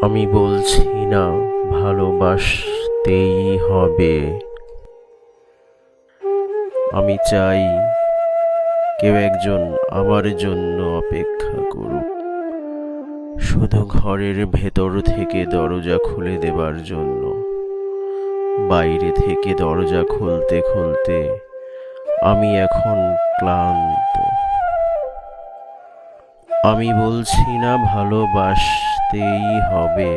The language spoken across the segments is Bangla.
আমি বলছি না ভালোবাসতেই হবে। আমি চাই কেউ একজন আমার জন্য অপেক্ষা করুক, শুধু ঘরের ভেতর থেকে দরজা খুলে দেবার জন্য। বাইরে থেকে দরজা খুলতে খুলতে আমি এখন ক্লান্ত। আমি বলছি না ভালোবাসতেই হবে।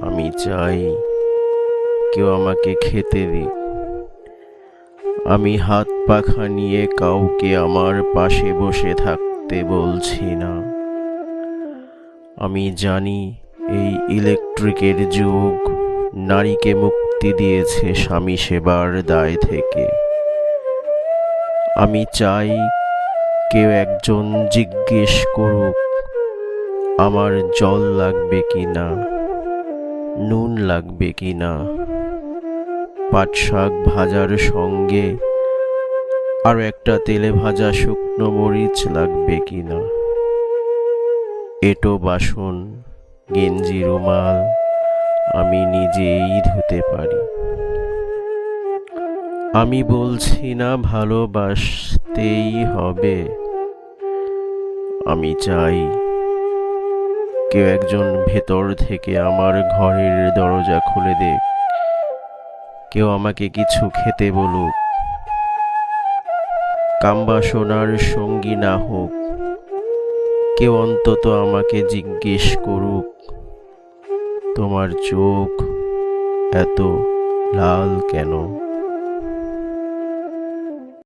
আমি চাই কেউ আমাকে খেতে দিক। আমি হাত পাখা নিয়ে কাউকে আমার পাশে বসে থাকতে বলছি না। আমি জানি এই ইলেকট্রিকের যুগ নারীকে মুক্তি দিয়েছে স্বামী সেবার দায় থেকে। আমি চাই কেউ একজন জিজ্ঞেস করুক আমার জল লাগবে কিনা, নুন লাগবে কিনা, পাট শাক ভাজার সঙ্গে আর একটা তেলে ভাজা শুকনো মরিচ লাগবে কিনা, এঁটো বাসন গেঞ্জি রুমাল আমি নিজেই ধুতে পারি। আমি বলছি না ভালোবাসতেই হবে। আমি চাই কেউ একজন ভেতর থেকে আমার ঘরের দরজা খুলে দেখ, কেউ আমাকে কিছু খেতে বলুক। কাম্বা সোনার সঙ্গী না হোক, কেউ অন্তত আমাকে জিজ্ঞেস করুক তোমার চোখ এত লাল কেন।